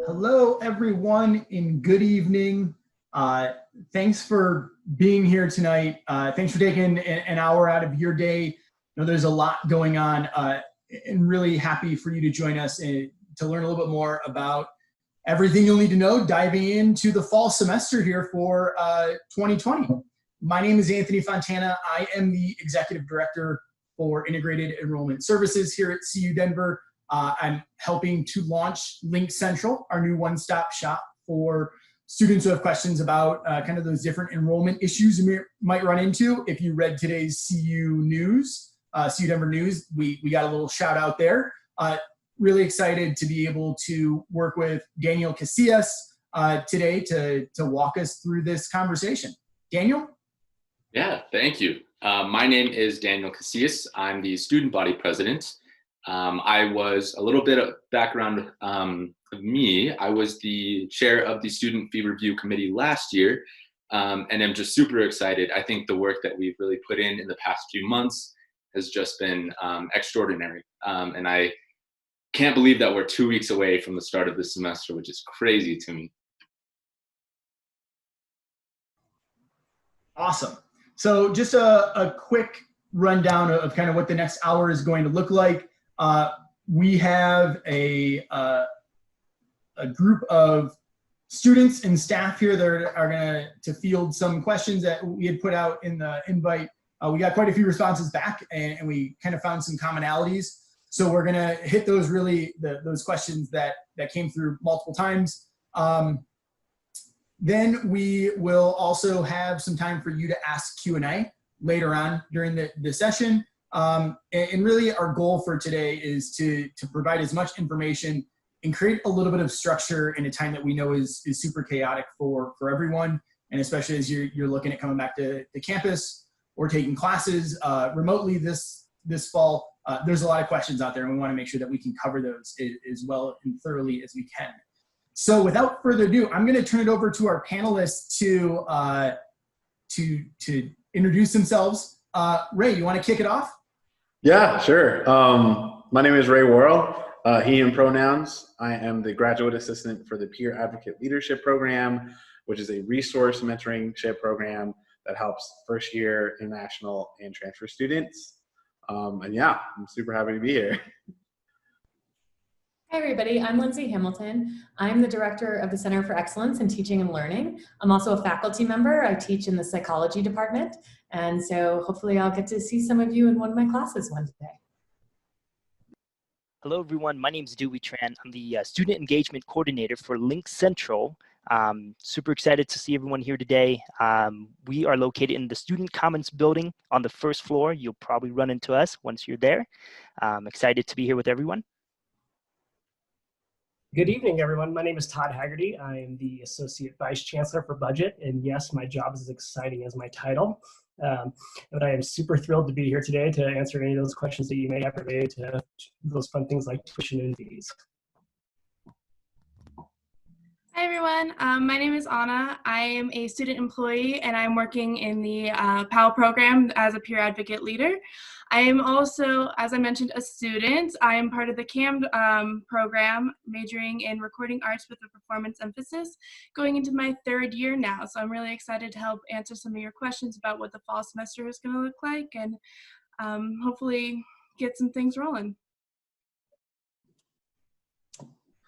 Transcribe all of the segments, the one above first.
Hello, everyone, and good evening. Thanks for being here tonight. Thanks for taking an hour out of your day. I know there's a lot going on, and really happy for you to join us and to learn a little bit more about everything you'll need to know diving into the fall semester here for 2020. My name is Anthony Fontana. I am the Executive Director for Integrated Enrollment Services here at CU Denver. I'm helping to launch Lynx Central, our new one-stop shop for students who have questions about kind of those different enrollment issues you might run into. If you read today's CU News, CU Denver News, we got a little shout out there. Really excited to be able to work with Daniel Casillas today to walk us through this conversation. Daniel? Yeah, thank you. My name is Daniel Casillas. I'm the student body president. I was a little bit of background of me. I was the chair of the Student Fee Review Committee last year, and I'm just super excited. I think the work that we've really put in the past few months has just been extraordinary. And I can't believe that we're 2 weeks away from the start of this semester, which is crazy to me. Awesome. So just a quick rundown of kind of what the next hour is going to look like. We have a group of students and staff here that are going to field some questions that we had put out in the invite. We got quite a few responses back, and we kind of found some commonalities. So we're going to hit those those questions that came through multiple times. Then we will also have some time for you to ask Q&A later on during the session. And really our goal for today is to provide as much information and create a little bit of structure in a time that we know is super chaotic for everyone. And especially as you're looking at coming back to campus or taking classes remotely this fall, there's a lot of questions out there, and we want to make sure that we can cover those as well and thoroughly as we can. So without further ado, I'm going to turn it over to our panelists to introduce themselves. Ray, you want to kick it off? Yeah, sure. My name is Ray Worrell, he, him pronouns. I am the graduate assistant for the Peer Advocate Leadership Program, which is a resource mentoringship program that helps first-year international and transfer students. And yeah, I'm super happy to be here. Hi everybody, I'm Lindsay Hamilton. I'm the director of the Center for Excellence in Teaching and Learning. I'm also a faculty member. I teach in the psychology department. And so hopefully I'll get to see some of you in one of my classes one day. Hello everyone, my name is Dewey Tran. I'm the student engagement coordinator for Lynx Central. Super excited to see everyone here today. We are located in the Student Commons building on the first floor. You'll probably run into us once you're there. Excited to be here with everyone. Good evening, everyone. My name is Todd Haggerty. I am the Associate Vice Chancellor for Budget, and yes, my job is as exciting as my title. But I am super thrilled to be here today to answer any of those questions that you may have related to those fun things like tuition and fees. Hi everyone, my name is Anna. I am a student employee and I'm working in the PAL program as a peer advocate leader. I am also, as I mentioned, a student. I am part of the CAM program, majoring in recording arts with a performance emphasis, going into my third year now. So I'm really excited to help answer some of your questions about what the fall semester is going to look like and hopefully get some things rolling.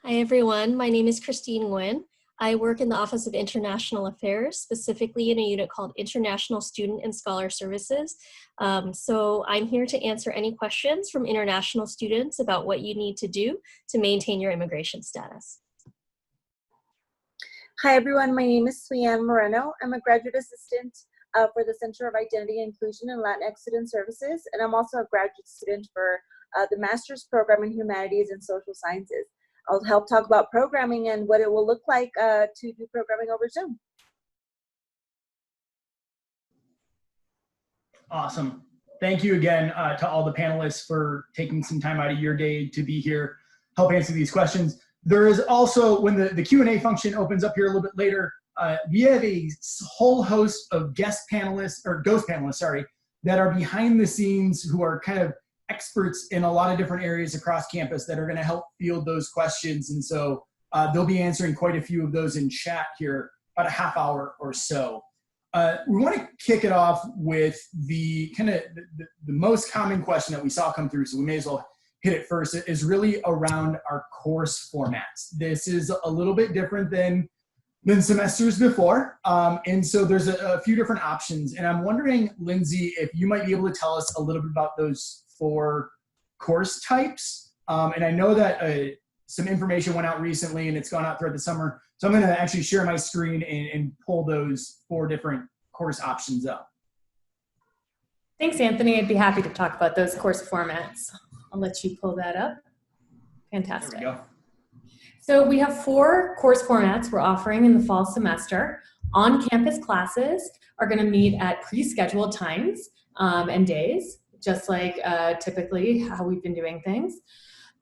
Hi everyone, my name is Christine Nguyen. I work in the Office of International Affairs, specifically in a unit called International Student and Scholar Services. So I'm here to answer any questions from international students about what you need to do to maintain your immigration status. Hi everyone, my name is Suyanne Moreno. I'm a graduate assistant for the Center of Identity, Inclusion, and Latinx Student Services, and I'm also a graduate student for the Master's Program in Humanities and Social Sciences. I'll help talk about programming and what it will look like to do programming over Zoom. Awesome. Thank you again to all the panelists for taking some time out of your day to be here, help answer these questions. There is also, when the Q&A function opens up here a little bit later, we have a whole host of guest panelists, or ghost panelists, sorry, that are behind the scenes who are kind of experts in a lot of different areas across campus that are going to help field those questions. And so they'll be answering quite a few of those in chat here, about a half hour or so. We want to kick it off with the kind of the most common question that we saw come through, so we may as well hit it first, is really around our course formats. This is a little bit different than semesters before, and so there's a few different options. And I'm wondering, Lindsay, if you might be able to tell us a little bit about those 4 course types. And I know that some information went out recently, and it's gone out throughout the summer. So I'm going to actually share my screen and pull those 4 different course options up. Thanks, Anthony. I'd be happy to talk about those course formats. I'll let you pull that up. Fantastic. There we go. So we have 4 course formats we're offering in the fall semester. On-campus classes are going to meet at pre-scheduled times and days, just like typically how we've been doing things.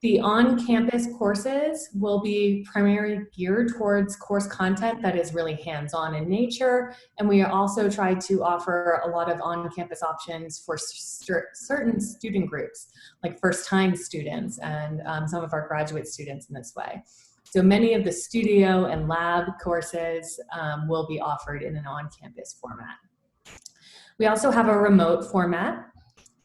The on-campus courses will be primarily geared towards course content that is really hands-on in nature, and we also try to offer a lot of on-campus options for certain student groups, like first-time students and some of our graduate students in this way. So many of the studio and lab courses will be offered in an on-campus format. We also have a remote format.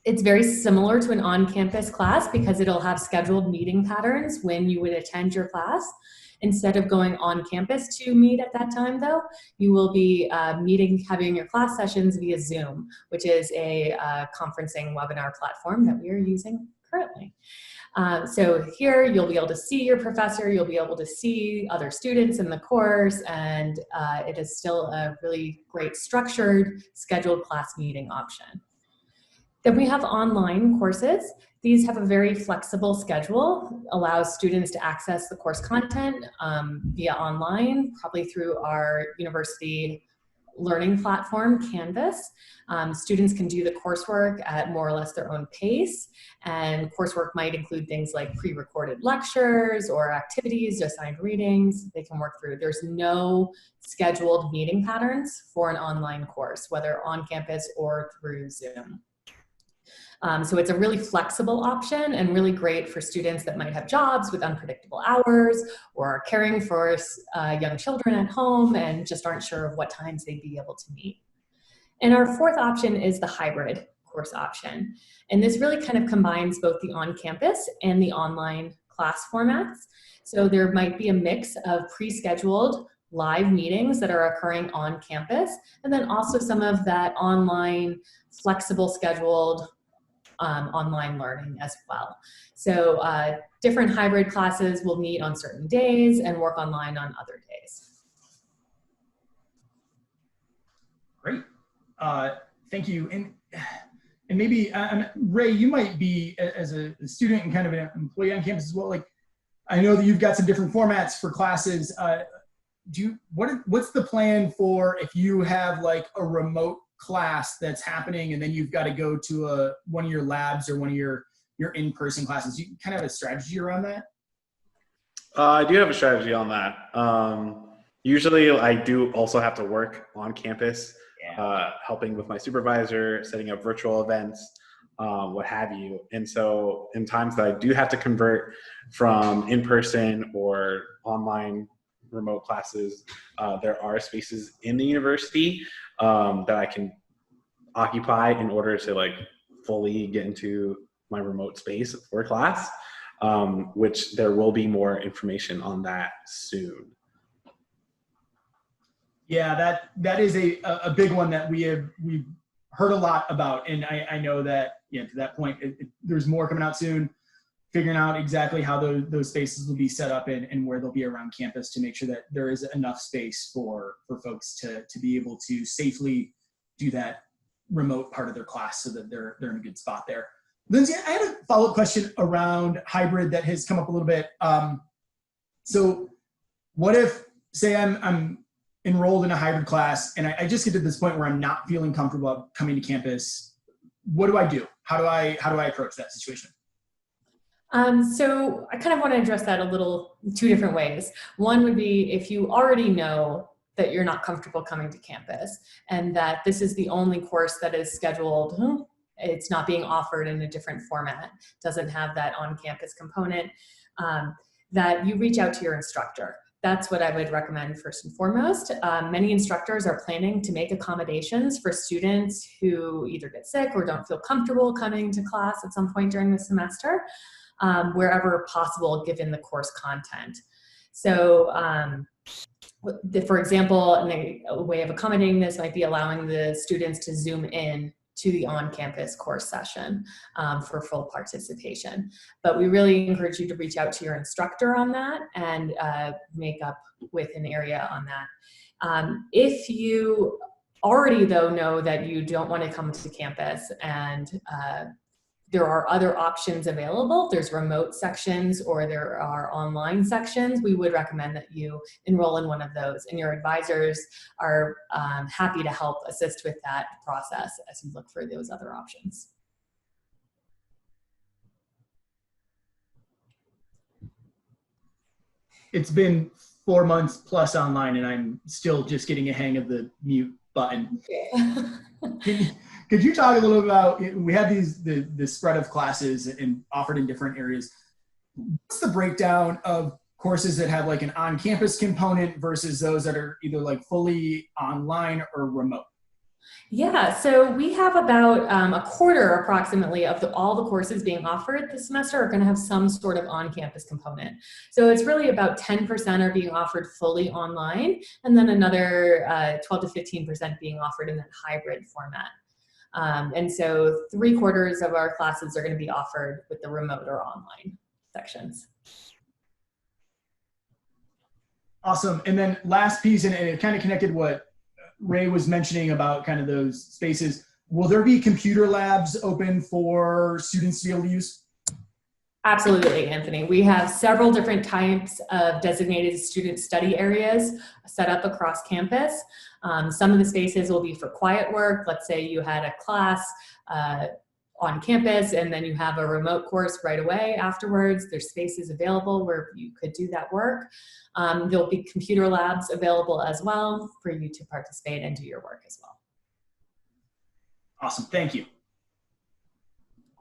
It's very similar to an on-campus class because it'll have scheduled meeting patterns when you would attend your class. Instead of going on campus to meet at that time, though, you will be having your class sessions via Zoom, which is a conferencing webinar platform that we are using currently. So here you'll be able to see your professor, you'll be able to see other students in the course, and it is still a really great structured scheduled class meeting option. Then we have online courses. These have a very flexible schedule, allows students to access the course content via online, probably through our university learning platform, Canvas. Students can do the coursework at more or less their own pace, and coursework might include things like pre-recorded lectures or activities, assigned readings they can work through. There's no scheduled meeting patterns for an online course, whether on campus or through Zoom. So it's a really flexible option and really great for students that might have jobs with unpredictable hours or are caring for young children at home and just aren't sure of what times they'd be able to meet. And our 4th option is the hybrid course option. And this really kind of combines both the on-campus and the online class formats. So there might be a mix of pre-scheduled live meetings that are occurring on campus, and then also some of that online, flexible scheduled online learning as well. So different hybrid classes will meet on certain days and work online on other days. Great. Thank you. And maybe, Ray, you might be, as a student and kind of an employee on campus as well, like, I know that you've got some different formats for classes. What's the plan for if you have like a remote class that's happening and then you've got to go to one of your labs or one of your in-person classes? Do you kind of have a strategy around that? I do have a strategy on that. Usually I do also have to work on campus, helping with my supervisor, setting up virtual events, what have you. And so in times that I do have to convert from in-person or online remote classes, there are spaces in the university that I can occupy in order to like fully get into my remote space for class, which there will be more information on that soon. Yeah, that is a big one that we've heard a lot about, and I know that, to that point, there's more coming out soon, figuring out exactly how those spaces will be set up and where they'll be around campus to make sure that there is enough space for folks to be able to safely do that remote part of their class so that they're in a good spot there. Lindsay, I had a follow-up question around hybrid that has come up a little bit. So what if, say I'm enrolled in a hybrid class and I just get to this point where I'm not feeling comfortable coming to campus? What do I do? How do I approach that situation? So I kind of want to address that two different ways. One would be if you already know that you're not comfortable coming to campus and that this is the only course that is scheduled, it's not being offered in a different format, doesn't have that on-campus component, that you reach out to your instructor. That's what I would recommend first and foremost. Many instructors are planning to make accommodations for students who either get sick or don't feel comfortable coming to class at some point during the semester, wherever possible given the course content. So for example, a way of accommodating this might be allowing the students to Zoom in to the on-campus course session for full participation. But we really encourage you to reach out to your instructor on that and make up with an area on that. If you already though know that you don't want to come to campus and there are other options available, there's remote sections or there are online sections, we would recommend that you enroll in one of those, and your advisors are happy to help assist with that process as you look for those other options. It's been 4 months plus online and I'm still just getting a hang of the mute button. Could you talk a little about, we have the spread of classes and offered in different areas. What's the breakdown of courses that have like an on-campus component versus those that are either like fully online or remote? Yeah, so we have about a quarter approximately of all the courses being offered this semester are going to have some sort of on-campus component. So it's really about 10% are being offered fully online, and then another 12 to 15% being offered in that hybrid format. And so 3/4 of our classes are going to be offered with the remote or online sections. Awesome. And then last piece, and it kind of connected what Ray was mentioning about kind of those spaces. Will there be computer labs open for students to be able to use? Absolutely, Anthony. We have several different types of designated student study areas set up across campus. Some of the spaces will be for quiet work. Let's say you had a class on campus and then you have a remote course right away afterwards. There's spaces available where you could do that work. There'll be computer labs available as well for you to participate and do your work as well. Awesome, thank you.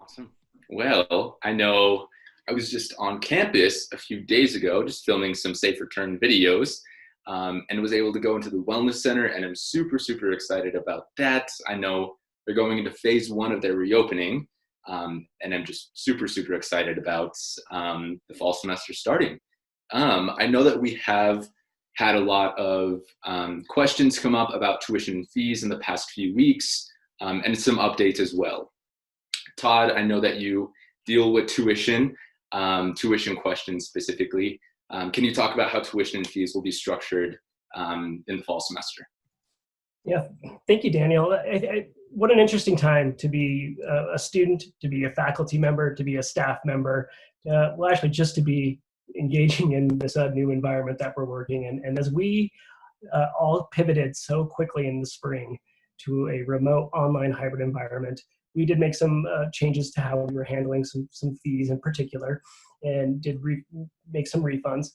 Awesome. Well, I know I was just on campus a few days ago, just filming some safe return videos, and was able to go into the Wellness Center, and I'm super, super excited about that. I know they're going into phase 1 of their reopening, and I'm just super, super excited about the fall semester starting. I know that we have had a lot of questions come up about tuition and fees in the past few weeks, and some updates as well. Todd, I know that you deal with tuition questions specifically. Can you talk about how tuition and fees will be structured in the fall semester? Yeah, thank you, Daniel. What an interesting time to be a student, to be a faculty member, to be a staff member, well, actually just to be engaging in this new environment that we're working in. And as we all pivoted so quickly in the spring to a remote online hybrid environment, we did make some changes to how we were handling some fees in particular, and did make some refunds,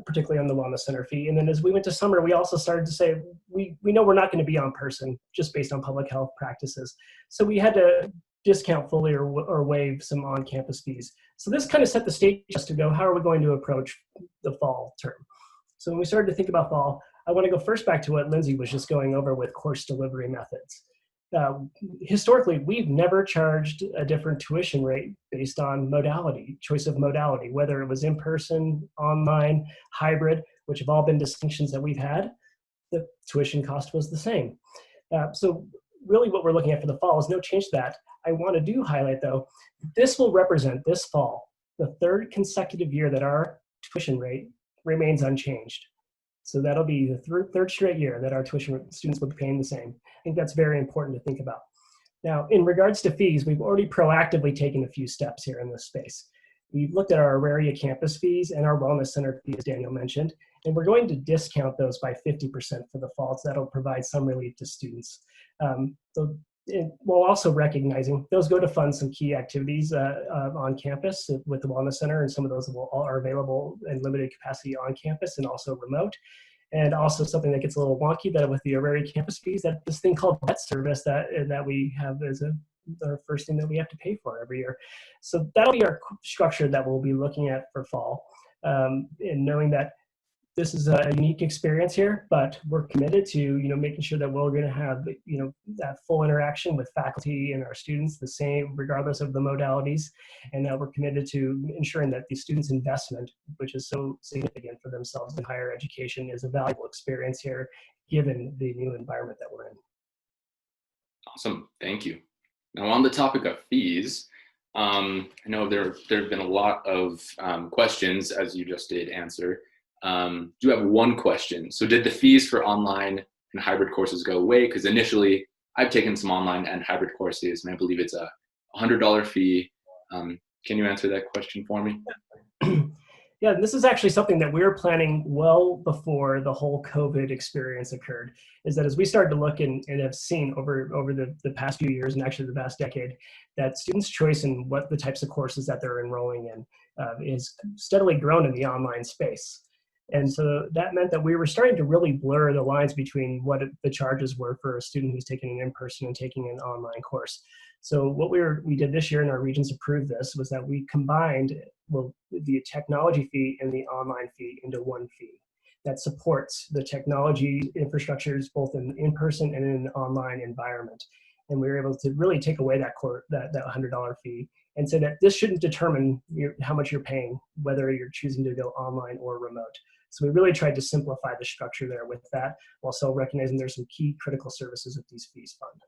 particularly on the Wellness Center fee. And then as we went to summer, we also started to say, we know we're not going to be on person just based on public health practices. So we had to discount fully or waive some on-campus fees. So this kind of set the stage just to go, how are we going to approach the fall term? So when we started to think about fall, I want to go first back to what Lindsay was just going over with course delivery methods. Historically, we've never charged a different tuition rate based on modality, choice of modality, whether it was in person, online, hybrid, which have all been distinctions that we've had. The tuition cost was the same. So really what we're looking at for the fall is no change to that. I want to highlight though, this will represent this fall, the 3rd consecutive year that our tuition rate remains unchanged. So that'll be the third straight year that our tuition students will be paying the same. I think that's very important to think about. Now, in regards to fees, we've already proactively taken a few steps here in this space. We've looked at our Auraria campus fees and our Wellness Center fees, as Daniel mentioned, and we're going to discount those by 50% for the fall, so that'll provide some relief to students. While also recognizing those go to fund some key activities on campus with the Wellness Center, and some of those are available in limited capacity on campus and also remote. And also something that gets a little wonky, that with the Auraria campus fees, that this thing called debt service that we have as our first thing that we have to pay for every year. So that'll be our structure that we'll be looking at for fall. and knowing that this is a unique experience here, but we're committed to, making sure that we're going to have, that full interaction with faculty and our students the same, regardless of the modalities. And that we're committed to ensuring that the students' investment, which is so significant for themselves in higher education, is a valuable experience here, given the new environment that we're in. Awesome, thank you. Now on the topic of fees, I know there have been a lot of questions, as you just did answer. Do have one question. So did the fees for online and hybrid courses go away? Because initially I've taken some online and hybrid courses, and I believe it's a $100 fee. Can you answer that question for me? Yeah, this is actually something that we were planning well before the whole COVID experience occurred, is that as we started to look and have seen over the past few years, and actually the past decade, that students' choice in what the types of courses that they're enrolling in is steadily grown in the online space. And so that meant that we were starting to really blur the lines between what the charges were for a student who's taking an in-person and taking an online course. So what we did this year, and our regents approved this, was that we combined the technology fee and the online fee into one fee that supports the technology infrastructures both in-person and in an online environment. And we were able to really take away that $100 fee and say that this shouldn't determine how much you're paying, whether you're choosing to go online or remote. So we really tried to simplify the structure there with that, while still recognizing there's some key critical services that these fees fund.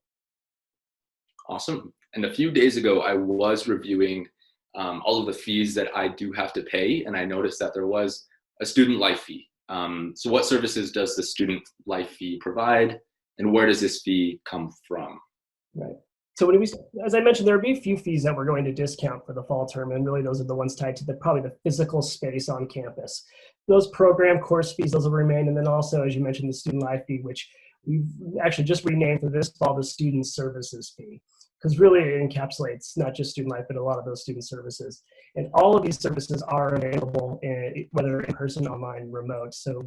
Awesome. And a few days ago, I was reviewing all of the fees that I do have to pay, and I noticed that there was a student life fee. So what services does the student life fee provide, and where does this fee come from? Right. So as I mentioned, there will be a few fees that we're going to discount for the fall term, and really those are the ones tied to probably the physical space on campus. Those program course fees, those will remain, and then also, as you mentioned, the student life fee, which we've actually just renamed for this fall the student services fee, because really it encapsulates not just student life, but a lot of those student services. And all of these services are available, whether in person, online, remote. So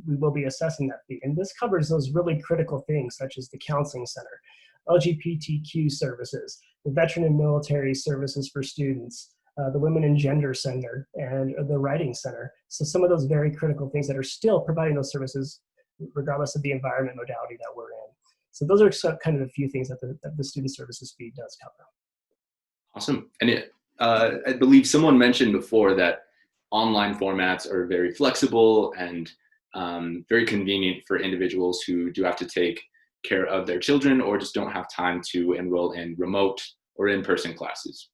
we will be assessing that fee. And this covers those really critical things, such as the counseling center, LGBTQ services, the veteran and military services for students, the Women and Gender Center, and the Writing Center. So some of those very critical things that are still providing those services regardless of the environment modality that we're in. So those are kind of the few things that the student services fee does cover. Awesome. And I believe someone mentioned before that online formats are very flexible and very convenient for individuals who do have to take care of their children or just don't have time to enroll in remote or in-person classes.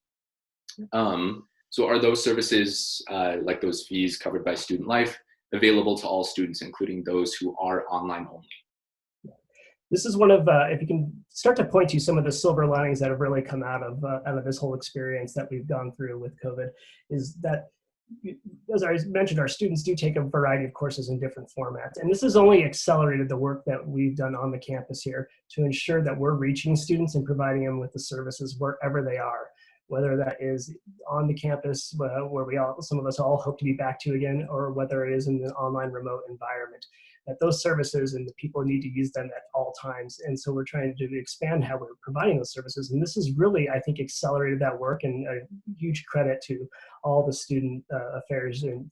So are those services, like those fees covered by Student Life, available to all students, including those who are online only? This is one of, if you can start to point to some of the silver linings that have really come out of this whole experience that we've gone through with COVID, is that, as I mentioned, our students do take a variety of courses in different formats. And this has only accelerated the work that we've done on the campus here to ensure that we're reaching students and providing them with the services wherever they are, whether that is on the campus where some of us all hope to be back to again, or whether it is in the online remote environment. That those services and the people need to use them at all times. And so we're trying to expand how we're providing those services. And this has really, I think, accelerated that work, and a huge credit to all the student affairs and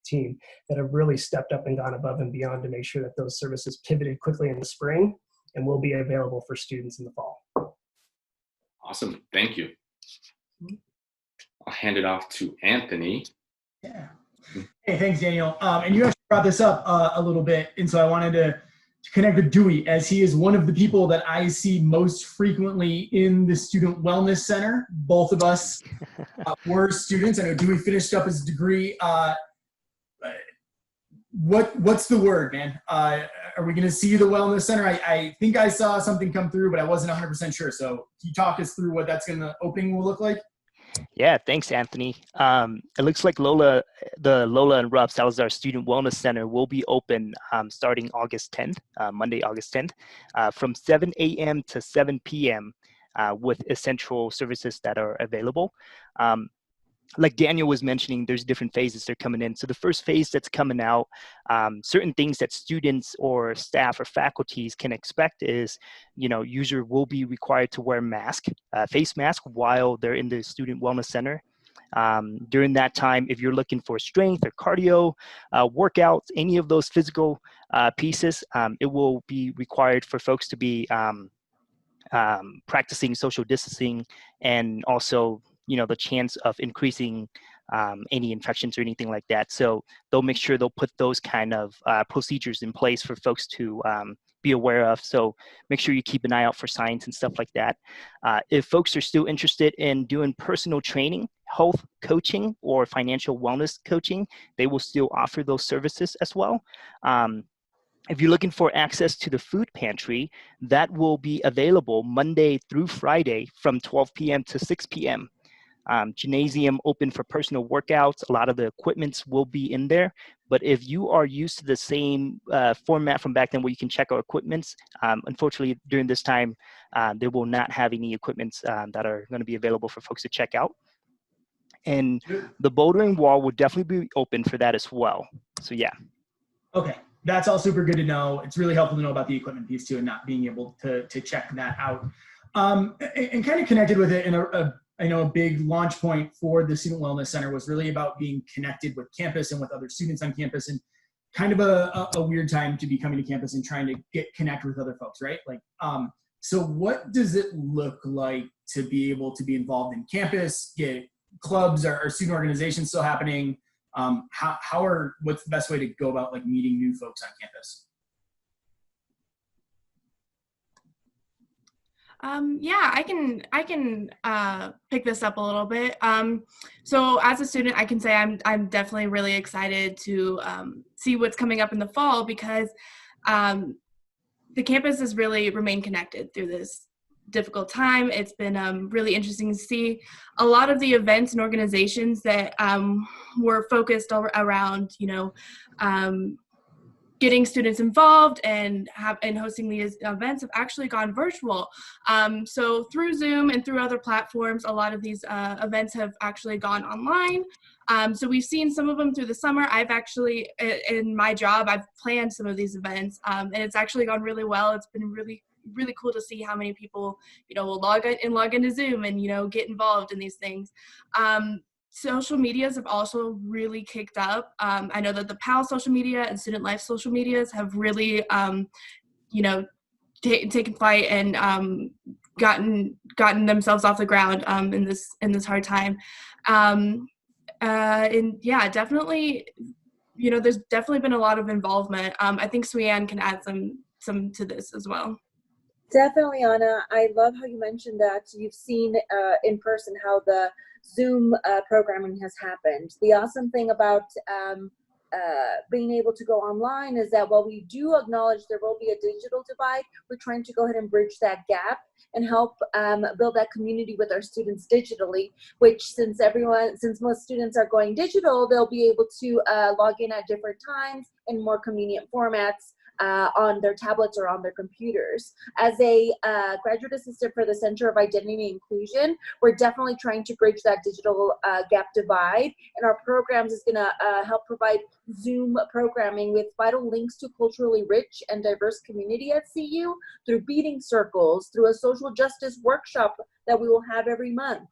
team that have really stepped up and gone above and beyond to make sure that those services pivoted quickly in the spring and will be available for students in the fall. Awesome, thank you. I'll hand it off to Anthony. Yeah. Hey, thanks, Daniel. And you actually brought this up a little bit, and so I wanted to connect with Dewey, as he is one of the people that I see most frequently in the Student Wellness Center. Both of us were students. I know Dewey finished up his degree. What's the word, man? Are we going to see the Wellness Center? I think I saw something come through, but I wasn't 100% sure. So can you talk us through what the opening will look like? Yeah, thanks, Anthony. It looks like the Lola and Rupp Salazar Student Wellness Center will be open starting August 10th, Monday, August 10th, from 7 a.m. to 7 p.m. With essential services that are available. Like Daniel was mentioning, there's different phases that are coming in. So the first phase that's coming out, certain things that students or staff or faculties can expect is, user will be required to wear face mask while they're in the Student Wellness Center. During that time, if you're looking for strength or cardio workouts, any of those physical pieces, it will be required for folks to be practicing social distancing, and also, the chance of increasing any infections or anything like that. So they'll make sure they'll put those kind of procedures in place for folks to be aware of. So make sure you keep an eye out for signs and stuff like that. If folks are still interested in doing personal training, health coaching, or financial wellness coaching, they will still offer those services as well. If you're looking for access to the food pantry, that will be available Monday through Friday from 12 p.m. to 6 p.m. Gymnasium open for personal workouts. A lot of the equipments will be in there. But if you are used to the same format from back then where you can check our equipments, unfortunately during this time, they will not have any equipments that are going to be available for folks to check out. And the bouldering wall will definitely be open for that as well. So yeah. Okay. That's all super good to know. It's really helpful to know about the equipment piece too, and not being able to check that out. And kind of connected with it, I know a big launch point for the Student Wellness Center was really about being connected with campus and with other students on campus, and kind of a weird time to be coming to campus and trying to connect with other folks, right? Like, so what does it look like to be able to be involved in campus, get clubs or student organizations still happening? What's the best way to go about like meeting new folks on campus? Yeah, I can pick this up a little bit. So as a student, I can say I'm definitely really excited to see what's coming up in the fall, because the campus has really remained connected through this difficult time. It's been really interesting to see a lot of the events and organizations that were focused around, getting students involved and hosting these events have actually gone virtual. So through Zoom and through other platforms, a lot of these events have actually gone online. So we've seen some of them through the summer. I've actually, in my job, I've planned some of these events, and it's actually gone really well. It's been really cool to see how many people, will log into Zoom and, get involved in these things. Social medias have also really kicked up. I know that the PAL social media and Student Life social medias have really, taken flight and gotten themselves off the ground in this hard time. And yeah, definitely, there's definitely been a lot of involvement. I think Sui-Ann can add some to this as well. Definitely, Anna. I love how you mentioned that you've seen in person how the Zoom programming has happened. The awesome thing about being able to go online is that while we do acknowledge there will be a digital divide, we're trying to go ahead and bridge that gap and help build that community with our students digitally, which since most students are going digital, they'll be able to log in at different times in more convenient formats on their tablets or on their computers. As a graduate assistant for the Center of Identity and Inclusion, we're definitely trying to bridge that digital gap divide, and our programs is going to help provide Zoom programming with vital links to culturally rich and diverse community at CU through beading circles, through a social justice workshop that we will have every month,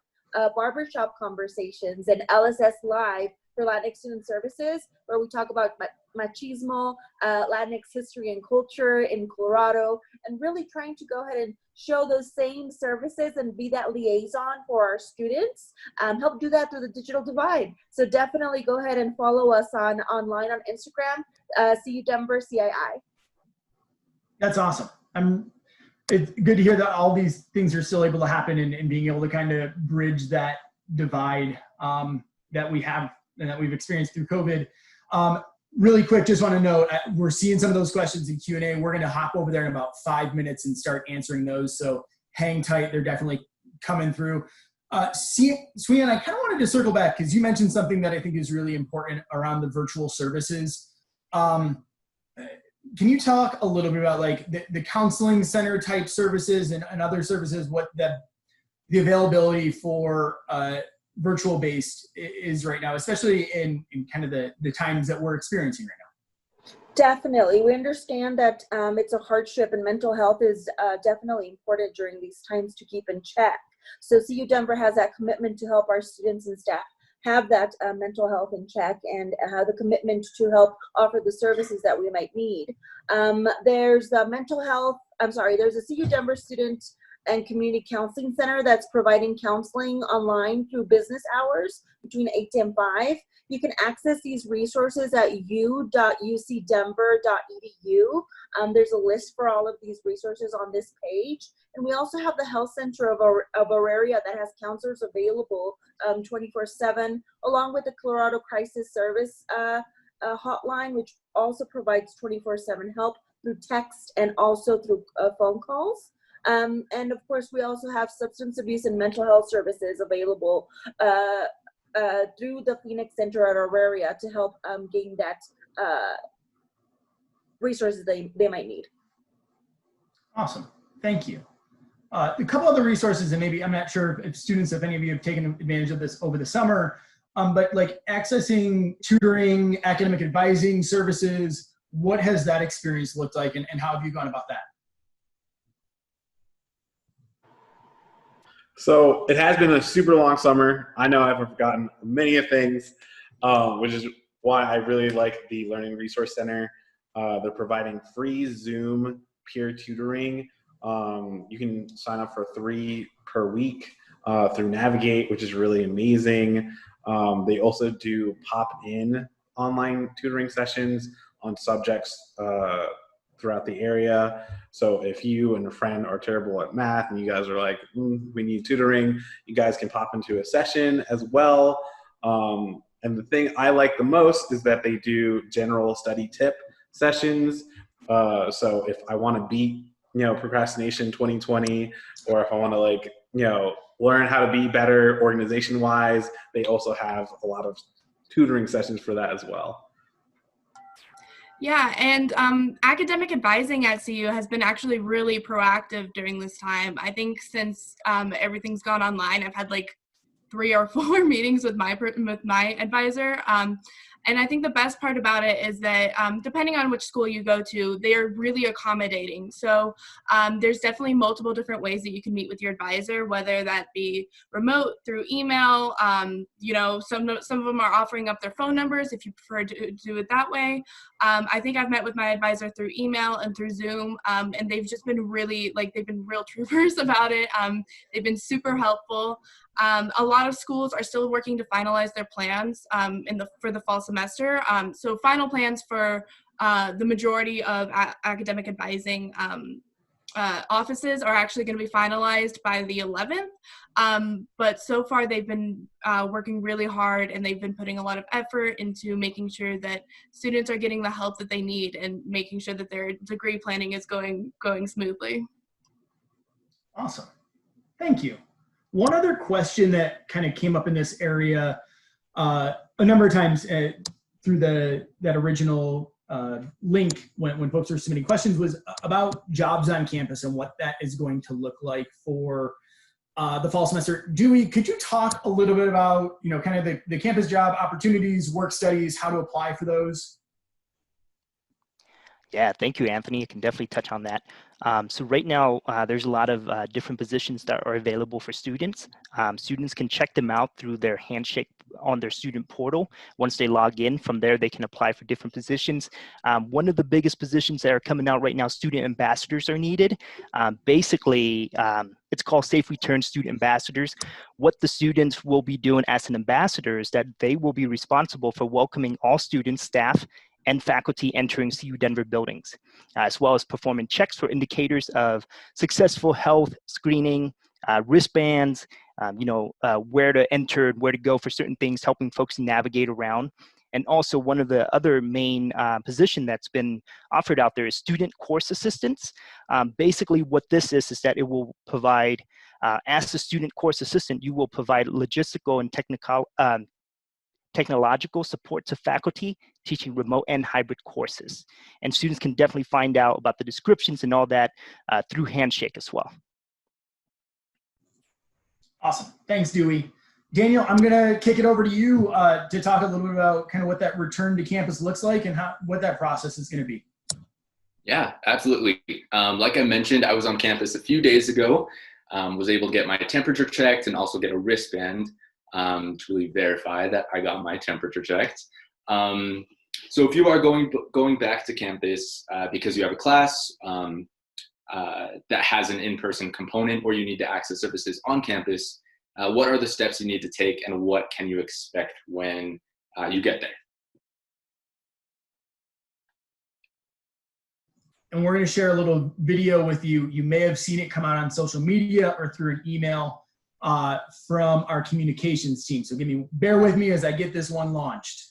barbershop conversations, and LSS Live for Latinx Student Services, where we talk about machismo, Latinx history and culture in Colorado, and really trying to go ahead and show those same services and be that liaison for our students, help do that through the digital divide. So definitely go ahead and follow us online on Instagram, CU Denver CII. That's awesome. It's good to hear that all these things are still able to happen and being able to kind of bridge that divide that we have and that we've experienced through COVID. Really quick, just want to note, we're seeing some of those questions in Q&A. We're going to hop over there in about 5 minutes and start answering those. So hang tight. They're definitely coming through. Sui-Ann, I kind of wanted to circle back because you mentioned something that I think is really important around the virtual services. Can you talk a little bit about like the counseling center type services and other services, what the availability for virtual based is right now, especially in kind of the times that we're experiencing right now? Definitely. We understand that it's a hardship, and mental health is definitely important during these times to keep in check. So CU Denver has that commitment to help our students and staff have that mental health in check and the commitment to help offer the services that we might need. There's the there's a CU Denver Student and Community Counseling Center that's providing counseling online through business hours between 8 and 5. You can access these resources at ucdenver.edu. There's a list for all of these resources on this page. And we also have the Health Center of Auraria that has counselors available 24/7, along with the Colorado Crisis Service hotline, which also provides 24/7 help through text and also through phone calls. And of course, we also have substance abuse and mental health services available through the Phoenix Center at Auraria to help gain that resources they might need. Awesome, thank you. A couple other resources, and maybe I'm not sure if any of you have taken advantage of this over the summer, but like accessing tutoring, academic advising services, what has that experience looked like, and how have you gone about that? So it has been a super long summer. I know I've forgotten many of things, which is why I really like the Learning Resource Center. They're providing free Zoom peer tutoring. You can sign up for 3 per week through Navigate, which is really amazing. They also do pop-in online tutoring sessions on subjects throughout the area. So if you and a friend are terrible at math and you guys are like, we need tutoring, you guys can pop into a session as well. And the thing I like the most is that they do general study tip sessions. So if I want to beat, procrastination 2020, or if I want to learn how to be better organization wise, they also have a lot of tutoring sessions for that as well. Yeah, and academic advising at CU has been actually really proactive during this time. I think since everything's gone online, I've had like 3 or 4 meetings with my advisor. And I think the best part about it is that depending on which school you go to, they are really accommodating. So there's definitely multiple different ways that you can meet with your advisor, whether that be remote, through email. Some of them are offering up their phone numbers if you prefer to do it that way. I think I've met with my advisor through email and through Zoom, and they've just been really, they've been real troopers about it. They've been super helpful. A lot of schools are still working to finalize their plans for the fall semester. So final plans for the majority of academic advising offices are actually going to be finalized by the 11th. But so far they've been working really hard, and they've been putting a lot of effort into making sure that students are getting the help that they need and making sure that their degree planning is going smoothly. Awesome, thank you. One other question that kind of came up in this area a number of times through that original link when folks are submitting questions was about jobs on campus and what that is going to look like for the fall semester. Dewey, could you talk a little bit about kind of the campus job opportunities, work studies, how to apply for those? Yeah, thank you, Anthony. I can definitely touch on that. So right now, there's a lot of different positions that are available for students. Students can check them out through their handshake on their student portal. Once they log in, from there, they can apply for different positions. One of the biggest positions that are coming out right now, student ambassadors are needed. Basically, it's called Safe Return Student Ambassadors. What the students will be doing as an ambassador is that they will be responsible for welcoming all students, staff, and faculty entering CU Denver buildings, as well as performing checks for indicators of successful health screening, wristbands, where to enter, where to go for certain things, helping folks navigate around. And also one of the other main position that's been offered out there is student course assistants. Basically what this is that it will provide, as a student course assistant, you will provide logistical and technological support to faculty teaching remote and hybrid courses. And students can definitely find out about the descriptions and all that through Handshake as well. Awesome, thanks Dewey. Daniel, I'm gonna kick it over to you to talk a little bit about kind of what that return to campus looks like and what that process is gonna be. Yeah, absolutely. Like I mentioned, I was on campus a few days ago, was able to get my temperature checked and also get a wristband. to really verify that I got my temperature checked. So if you are going back to campus because you have a class that has an in-person component, or you need to access services on campus, what are the steps you need to take, and what can you expect when you get there? And we're going to share a little video with you. You may have seen it come out on social media or through an email from our communications team. So bear with me as I get this one launched.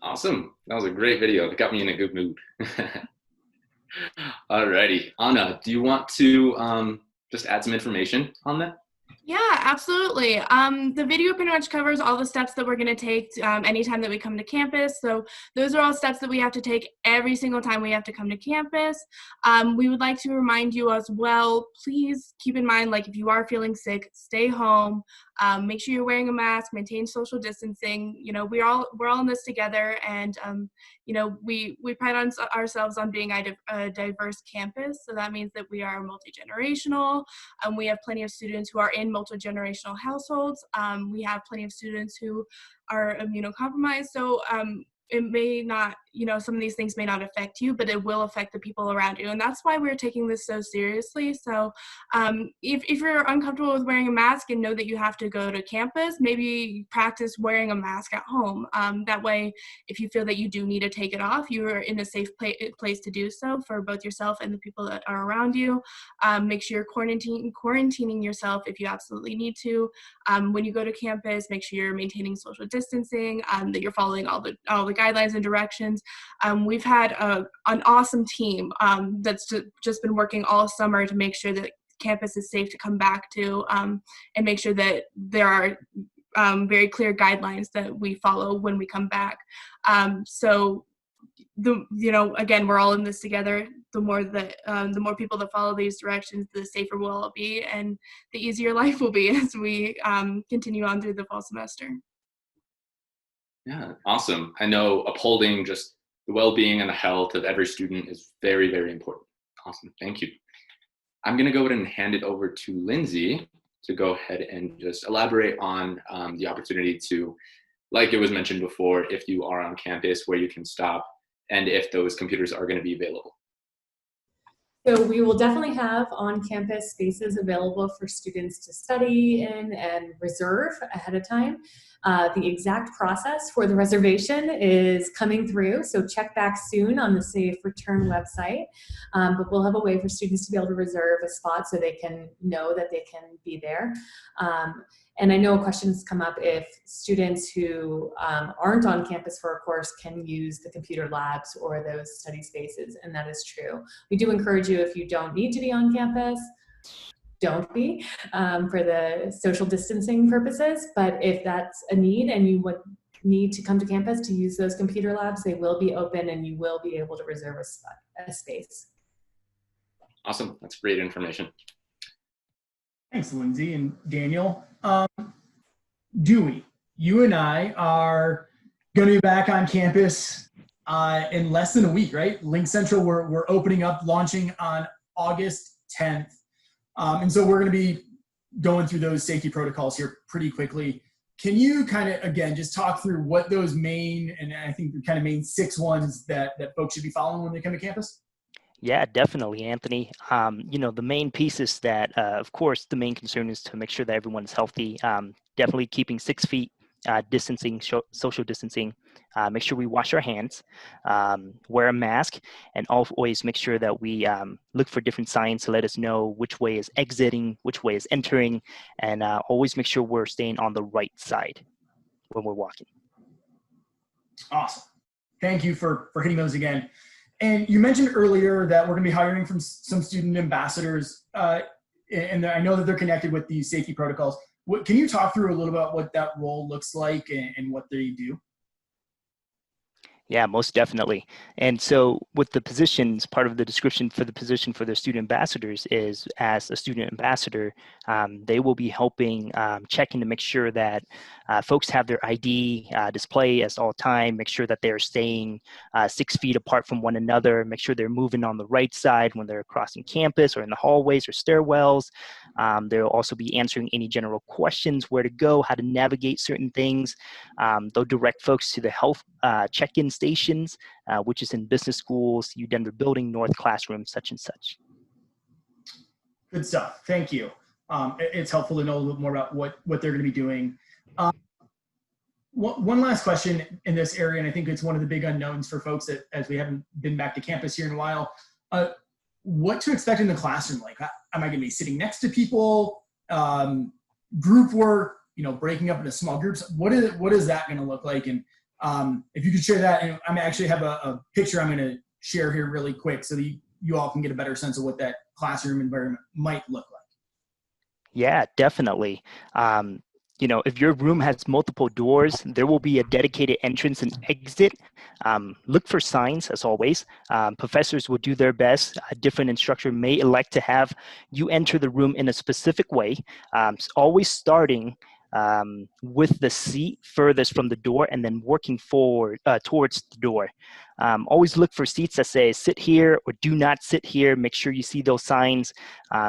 Awesome. That was a great video. It got me in a good mood. Alrighty. Anna, do you want to just add some information on that? Yeah, absolutely. The video pretty much covers all the steps that we're going to take anytime that we come to campus. So those are all steps that we have to take every single time we have to come to campus. We would like to remind you as well, please keep in mind, like if you are feeling sick, stay home. Make sure you're wearing a mask, maintain social distancing. You know, we're all in this together, and you know, we pride on ourselves on being a diverse campus. So that means that we are multi-generational. We have plenty of students who are in multi-generational households. We have plenty of students who are immunocompromised. So it may not, you know, some of these things may not affect you, but it will affect the people around you. And that's why we're taking this so seriously. So if you're uncomfortable with wearing a mask and know that you have to go to campus, maybe practice wearing a mask at home. That way, if you feel that you do need to take it off, you are in a safe place to do so for both yourself and the people that are around you. Make sure you're quarantining yourself if you absolutely need to. When you go to campus, make sure you're maintaining social distancing, that you're following all the guidelines and directions. We've had an awesome team that's just been working all summer to make sure that campus is safe to come back to, and make sure that there are very clear guidelines that we follow when we come back. So again, we're all in this together. The more people that follow these directions, the safer we'll all be, and the easier life will be as we continue on through the fall semester. Yeah, awesome. I know upholding just the well-being and the health of every student is very, very important. Awesome, thank you. I'm gonna go ahead and hand it over to Lindsay to go ahead and just elaborate on the opportunity to, like it was mentioned before, if you are on campus, where you can stop, and if those computers are gonna be available. So we will definitely have on-campus spaces available for students to study in and reserve ahead of time. The exact process for the reservation is coming through, so check back soon on the Safe Return website. But we'll have a way for students to be able to reserve a spot so they can know that they can be there. And I know questions come up if students who aren't on campus for a course can use the computer labs or those study spaces, and that is true. We do encourage you, if you don't need to be on campus, don't be for the social distancing purposes, but if that's a need and you would need to come to campus to use those computer labs, they will be open and you will be able to reserve a space. Awesome. That's great information. Thanks, Lindsay and Daniel. Dewey, you and I are going to be back on campus in less than a week, right? Lynx Central, we're opening up, launching on August 10th. And so we're going to be going through those safety protocols here pretty quickly. Can you kind of, again, just talk through what those main, and I think the kind of main 6 ones that folks should be following when they come to campus? Yeah, definitely, Anthony. The main piece is that, of course, the main concern is to make sure that everyone is healthy. Definitely keeping 6 feet distancing, social distancing. Make sure we wash our hands, wear a mask, and always make sure that we look for different signs to let us know which way is exiting, which way is entering, and always make sure we're staying on the right side when we're walking. Awesome. Thank you for hitting those again. And you mentioned earlier that we're going to be hiring from some student ambassadors, and I know that they're connected with these safety protocols. Can you talk through a little about what that role looks like and what they do? Yeah, most definitely. And so with the positions, part of the description for the position for the student ambassadors is, as a student ambassador, they will be helping checking to make sure that folks have their ID display as all time, make sure that they're staying 6 feet apart from one another, make sure they're moving on the right side when they're crossing campus or in the hallways or stairwells. They'll also be answering any general questions, where to go, how to navigate certain things. They'll direct folks to the health check-in stations, which is in business schools, uDenver building, North classroom, such and such. Good stuff. Thank you. It's helpful to know a little bit more about what they're going to be doing. One last question in this area, and I think it's one of the big unknowns for folks that, as we haven't been back to campus here in a while, what to expect in the classroom. Like, am I going to be sitting next to people, group work, breaking up into small groups? What is that going to look like? And if you could share that, and I actually have a picture I'm going to share here really quick so that you all can get a better sense of what that classroom environment might look like. Yeah, definitely. If your room has multiple doors, there will be a dedicated entrance and exit. Look for signs, as always. Professors will do their best. A different instructor may elect to have you enter the room in a specific way, always starting with the seat furthest from the door and then working forward towards the door. Always look for seats that say sit here or do not sit here. Make sure you see those signs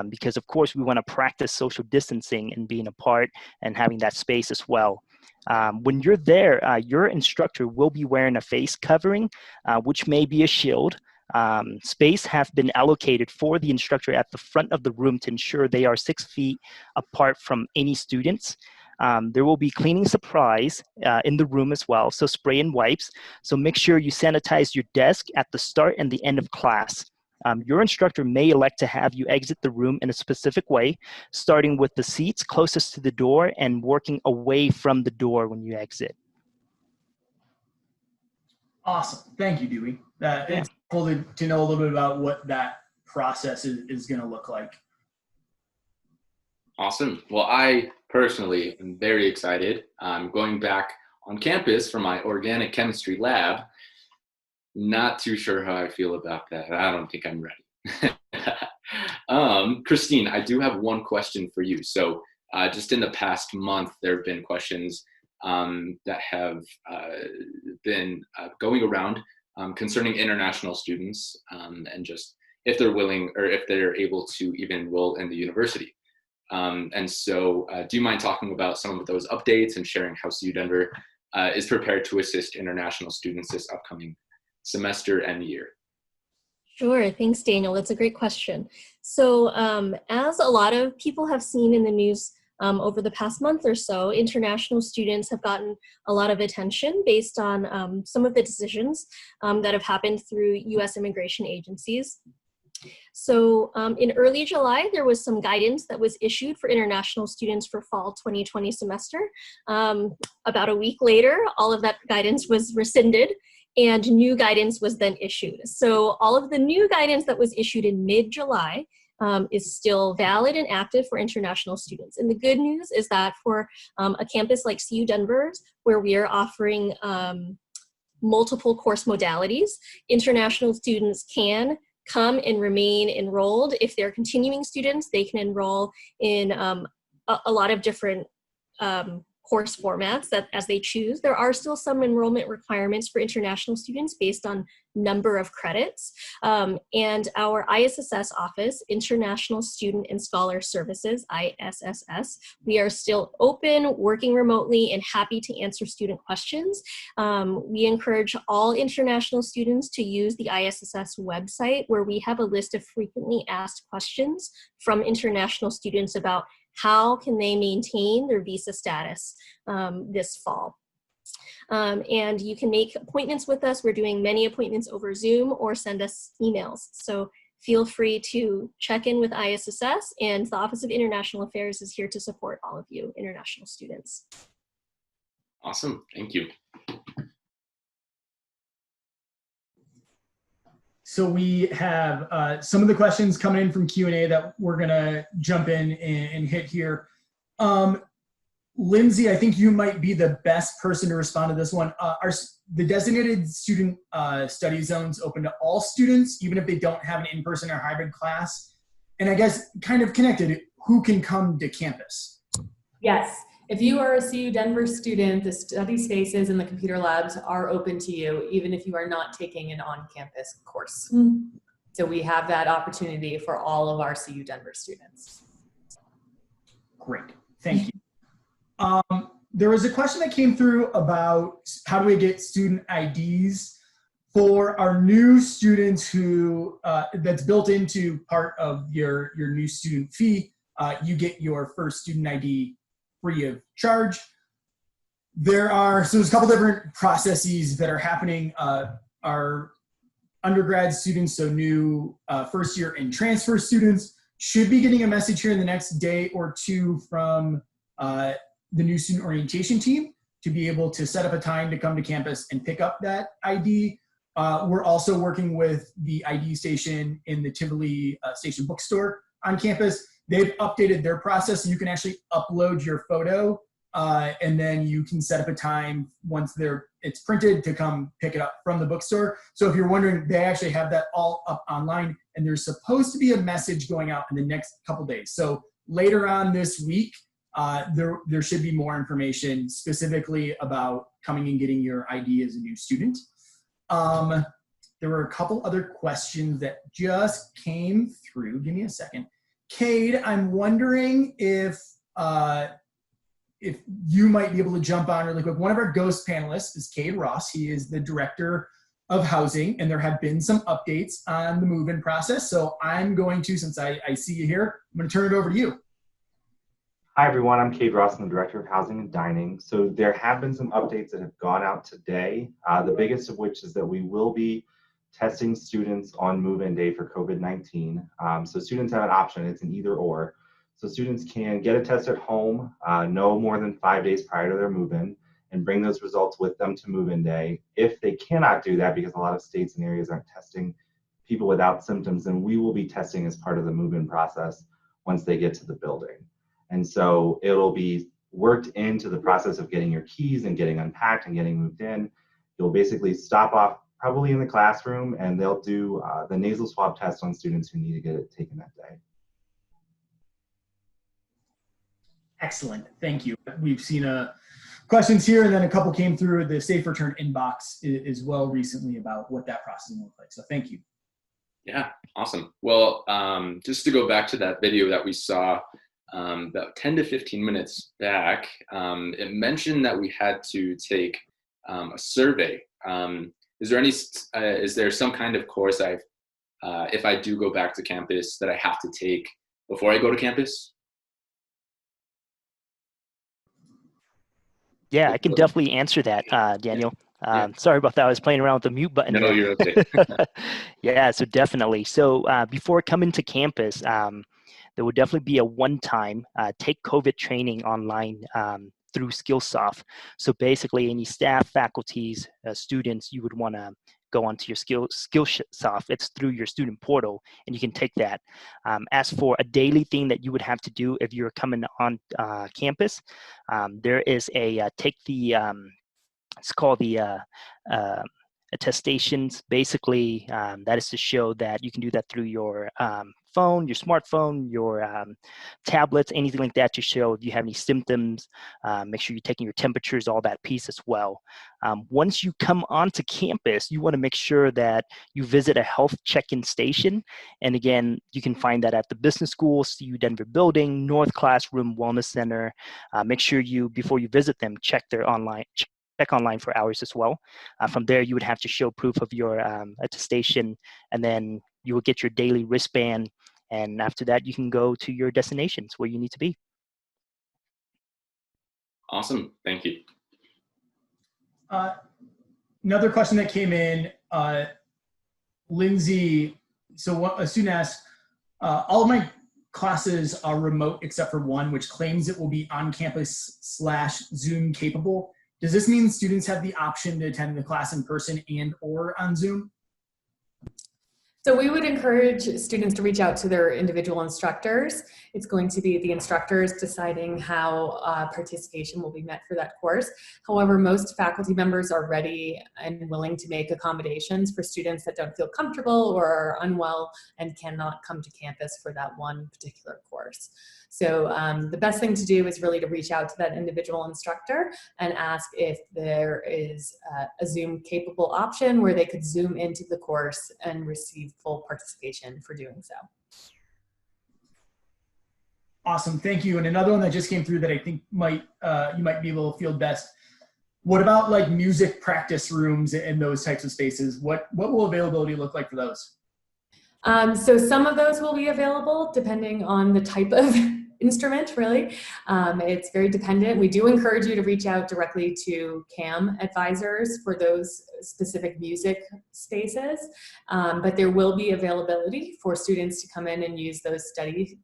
because, of course, we want to practice social distancing and being apart and having that space as well. When you're there, your instructor will be wearing a face covering, which may be a shield. Space have been allocated for the instructor at the front of the room to ensure they are 6 feet apart from any students. There will be cleaning supplies in the room as well, so spray and wipes. So make sure you sanitize your desk at the start and the end of class. Your instructor may elect to have you exit the room in a specific way, starting with the seats closest to the door and working away from the door when you exit. Awesome. Thank you, Dewey. It's cool to know a little bit about what that process is going to look like. Awesome. Well, I personally am very excited. I'm going back on campus for my organic chemistry lab. Not too sure how I feel about that. I don't think I'm ready. Christine, I do have one question for you. So just in the past month, there have been questions that have been going around concerning international students and just if they're willing or if they're able to even enroll in the university. And so do you mind talking about some of those updates and sharing how CU Denver is prepared to assist international students this upcoming semester and year? Sure, thanks, Daniel. That's a great question. So as a lot of people have seen in the news over the past month or so, international students have gotten a lot of attention based on some of the decisions that have happened through U.S. immigration agencies. So in early July, there was some guidance that was issued for international students for fall 2020 semester. About a week later, all of that guidance was rescinded. and new guidance was then issued. So all of the new guidance that was issued in mid-July is still valid and active for international students. And the good news is that for a campus like CU Denver's, where we are offering multiple course modalities, international students can come and remain enrolled. If they're continuing students, they can enroll in a lot of different course formats that as they choose. There are still some enrollment requirements for international students based on number of credits. And our ISSS office, International Student and Scholar Services, ISSS, we are still open, working remotely, and happy to answer student questions. We encourage all international students to use the ISSS website, where we have a list of frequently asked questions from international students about how can they maintain their visa status this fall. And you can make appointments with us. We're doing many appointments over Zoom or send us emails. So feel free to check in with ISSS, and the Office of International Affairs is here to support all of you international students. Awesome, thank you. So we have some of the questions coming in from Q&A that we're gonna jump in and hit here. Lindsay, I think you might be the best person to respond to this one. Are the designated student study zones open to all students, even if they don't have an in-person or hybrid class? And I guess kind of connected, who can come to campus? Yes. If you are a CU Denver student, the study spaces and the computer labs are open to you, even if you are not taking an on-campus course. So we have that opportunity for all of our CU Denver students. Great, thank you. There was a question that came through about how do we get student IDs for our new students who, that's built into part of your new student fee. You get your first student ID free of charge. So there's a couple different processes that are happening. Our undergrad students, so new first year and transfer students, should be getting a message here in the next day or two from the new student orientation team to be able to set up a time to come to campus and pick up that ID. We're also working with the ID station in the Tivoli Station bookstore on campus. They've updated their process, so you can actually upload your photo and then you can set up a time once it's printed to come pick it up from the bookstore. So if you're wondering, they actually have that all up online, and there's supposed to be a message going out in the next couple days. So later on this week, there should be more information specifically about coming and getting your ID as a new student. There were a couple other questions that just came through. Give me a second. Cade, I'm wondering if you might be able to jump on really quick. One of our ghost panelists is Cade Ross. He is the director of housing, and there have been some updates on the move-in process. So I'm going to, since I see you here, I'm going to turn it over to you. Hi everyone, I'm Cade Ross, I'm the Director of Housing and Dining. So there have been some updates that have gone out today. The biggest of which is that we will be testing students on move-in day for COVID-19. So students have an option, it's an either or. So students can get a test at home, no more than 5 days prior to their move-in, and bring those results with them to move-in day. If they cannot do that, because a lot of states and areas aren't testing people without symptoms, then we will be testing as part of the move-in process once they get to the building. And so it'll be worked into the process of getting your keys and getting unpacked and getting moved in. You'll basically stop off probably in the classroom, and they'll do the nasal swab test on students who need to get it taken that day. Excellent, thank you. We've seen questions here, and then a couple came through the Safe Return inbox as well recently about what that process will look like. So thank you. Yeah, awesome. Well, just to go back to that video that we saw about 10 to 15 minutes back, it mentioned that we had to take a survey. Is there some kind of course if I do go back to campus that I have to take before I go to campus? Yeah, I can definitely answer that, Daniel. Sorry about that. I was playing around with the mute button. No, you're okay. Yeah, so definitely. So before coming to campus, there would definitely be a one-time take COVID training online through Skillsoft. So basically, any staff, faculties, students, you would want to go onto your Skillsoft. It's through your student portal, and you can take that. As for a daily thing that you would have to do if you're coming on campus, there is a it's called the attestations. Basically, that is to show that you can do that through your phone, your smartphone, your tablets, anything like that, to show if you have any symptoms. Make sure you're taking your temperatures, all that piece as well. Once you come onto campus, you want to make sure that you visit a health check-in station. And again, you can find that at the Business School, CU Denver building, North Classroom, Wellness Center. Make sure you, before you visit them, check online for hours as well. From there, you would have to show proof of your attestation, and then you will get your daily wristband. And after that, you can go to your destinations where you need to be. Awesome. Thank you. Another question that came in, Lindsay, so a student asked, all of my classes are remote except for one, which claims it will be on campus / Zoom capable. Does this mean students have the option to attend the class in person and or on Zoom? So we would encourage students to reach out to their individual instructors. It's going to be the instructors deciding how participation will be met for that course. However, most faculty members are ready and willing to make accommodations for students that don't feel comfortable or are unwell and cannot come to campus for that one particular course. So the best thing to do is really to reach out to that individual instructor and ask if there is a Zoom capable option where they could Zoom into the course and receive full participation for doing so. Awesome, thank you. And another one that just came through that I think might you might be able to field best. What about like music practice rooms and those types of spaces? What will availability look like for those? So some of those will be available depending on the type of instrument, really. It's very dependent. We do encourage you to reach out directly to CAM advisors for those specific music spaces, but there will be availability for students to come in and use those study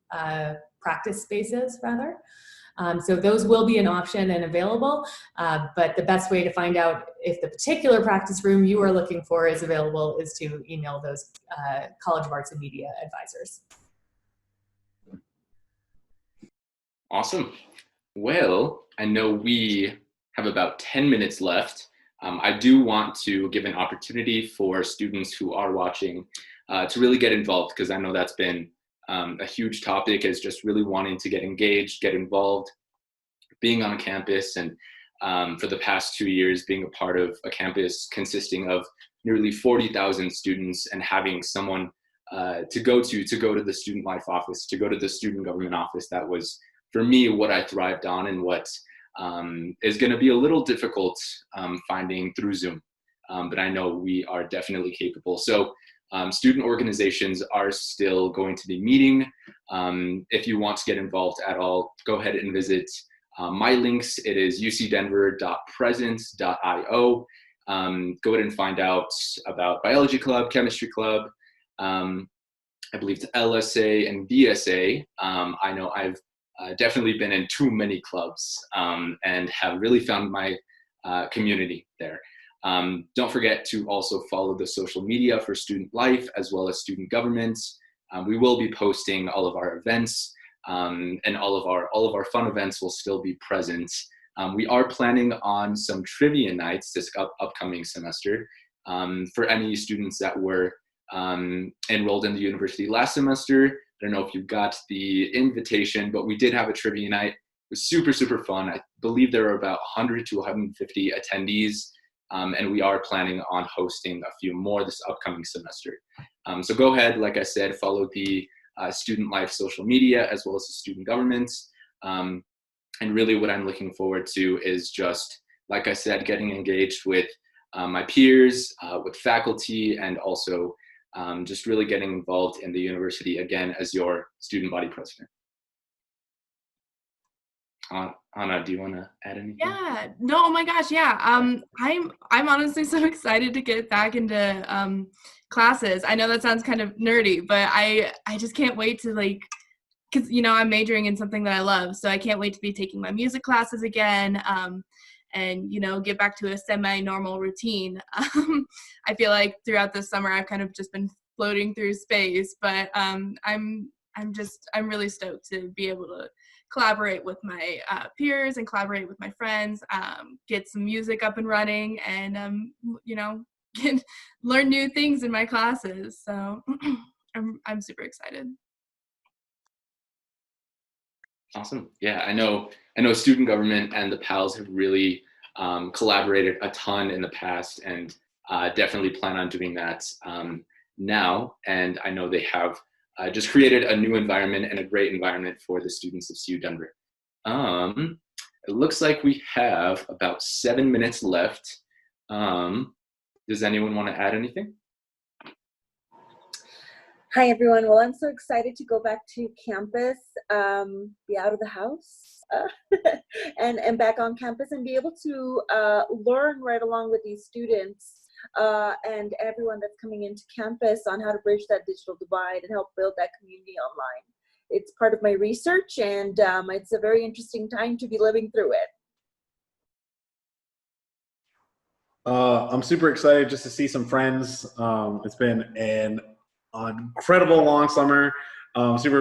practice spaces, rather. So those will be an option and available, but the best way to find out if the particular practice room you are looking for is available is to email those College of Arts and Media advisors. Awesome. Well, I know we have about 10 minutes left. I do want to give an opportunity for students who are watching to really get involved, because I know that's been a huge topic, is just really wanting to get engaged, get involved, being on campus, and for the past 2 years being a part of a campus consisting of nearly 40,000 students and having someone to go to the student life office, to go to the student government office. That was, for me, what I thrived on, and what is going to be a little difficult finding through Zoom. But I know we are definitely capable. So student organizations are still going to be meeting. If you want to get involved at all, go ahead and visit my links. It is ucdenver.presence.io. Go ahead and find out about biology club, chemistry club. I believe it's LSA and VSA. I know I've definitely been in too many clubs and have really found my community there. Don't forget to also follow the social media for student life as well as student government. We will be posting all of our events, and all of our fun events will still be present. We are planning on some trivia nights this upcoming semester for any students that were enrolled in the university last semester. I don't know if you got the invitation, but we did have a trivia night. It was super, super fun. I believe there were about 100 to 150 attendees, and we are planning on hosting a few more this upcoming semester. So go ahead, like I said, follow the student life social media as well as the student government. And really what I'm looking forward to is just, like I said, getting engaged with my peers, with faculty, and also just really getting involved in the university again as your student body president. Anna, do you want to add anything? Yeah, no, oh my gosh, yeah. I'm honestly so excited to get back into classes. I know that sounds kind of nerdy, but I just can't wait to like because I'm majoring in something that I love, so I can't wait to be taking my music classes again, and get back to a semi-normal routine. I feel like throughout this summer I've kind of just been floating through space, but I'm really stoked to be able to collaborate with my peers and collaborate with my friends, get some music up and running, and learn new things in my classes. So I'm super excited. Awesome. Yeah, I know student government and the PALs have really collaborated a ton in the past, and definitely plan on doing that now. And I know they have just created a new environment and a great environment for the students of CU Denver. It looks like we have about 7 minutes left. Does anyone want to add anything? Hi, everyone. Well, I'm so excited to go back to campus, be out of the house, and back on campus and be able to learn right along with these students and everyone that's coming into campus on how to bridge that digital divide and help build that community online. It's part of my research, and it's a very interesting time to be living through it. I'm super excited just to see some friends. It's been an incredible long summer. Super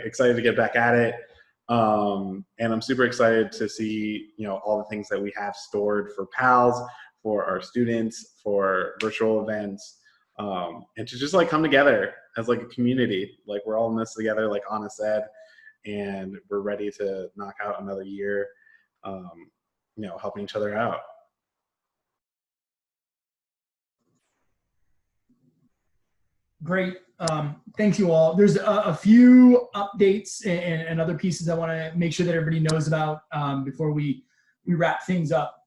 excited to get back at it. And I'm super excited to see, all the things that we have stored for PALs, for our students, for virtual events, and to just come together as a community. We're all in this together, like Anna said, and we're ready to knock out another year, helping each other out. Great. Thank you all. There's a few updates and other pieces I want to make sure that everybody knows about before we wrap things up.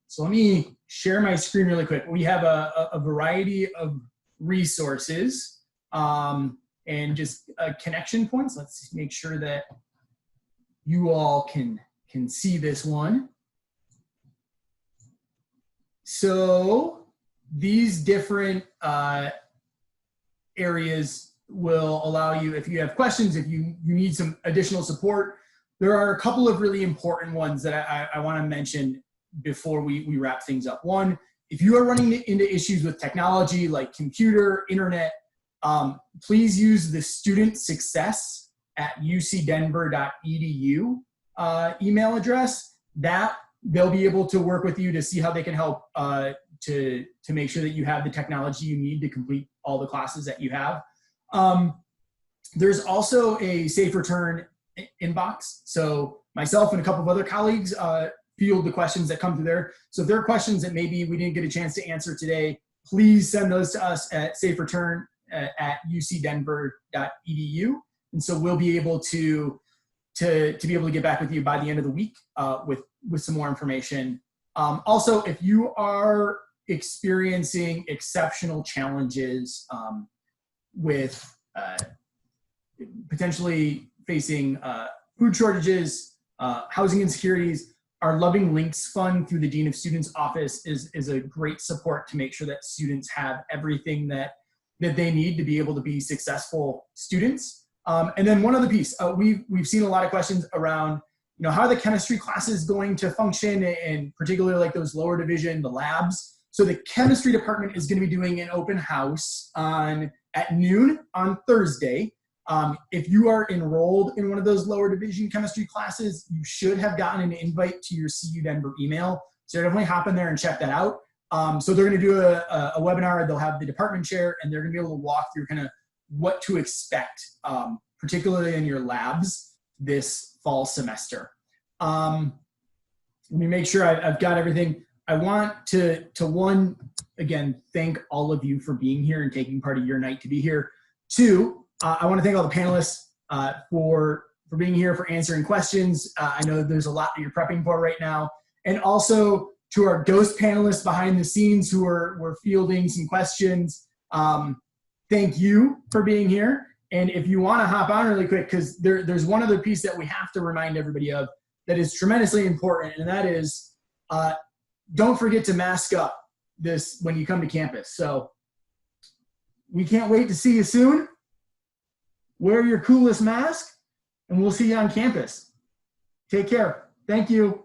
So let me share my screen really quick. We have a variety of resources and just connection points. Let's make sure that you all can see this one. So these different areas will allow you, if you have questions, if you need some additional support. There are a couple of really important ones that I want to mention before we wrap things up. One, if you are running into issues with technology like computer, internet, please use the student success at ucdenver.edu email address. That they'll be able to work with you to see how they can help to make sure that you have the technology you need to complete all the classes that you have. There's also a safe return inbox. So myself and a couple of other colleagues field the questions that come through there. So if there are questions that maybe we didn't get a chance to answer today, please send those to us at safereturn at ucdenver.edu. And so we'll be able to be able to get back with you by the end of the week with some more information. Also, if you are experiencing exceptional challenges with potentially facing food shortages, housing insecurities, our Loving Lynx Fund through the Dean of Students Office is a great support to make sure that students have everything that they need to be able to be successful students. And then one other piece, we've seen a lot of questions around, how are the chemistry classes going to function, and particularly those lower division, the labs. So the chemistry department is going to be doing an open house at noon on Thursday. If you are enrolled in one of those lower division chemistry classes, you should have gotten an invite to your CU Denver email. So definitely hop in there and check that out. So they're going to do a webinar. They'll have the department chair, and they're going to be able to walk through kind of what to expect, particularly in your labs this fall semester. Let me make sure I've got everything. I want to one, again, thank all of you for being here and taking part of your night to be here. Two, I want to thank all the panelists for being here, for answering questions. I know there's a lot that you're prepping for right now. And also to our ghost panelists behind the scenes who were fielding some questions. Thank you for being here. And if you want to hop on really quick, because there's one other piece that we have to remind everybody of that is tremendously important, and that is don't forget to mask up when you come to campus. So we can't wait to see you soon. Wear your coolest mask. and we'll see you on campus. Take care. Thank you.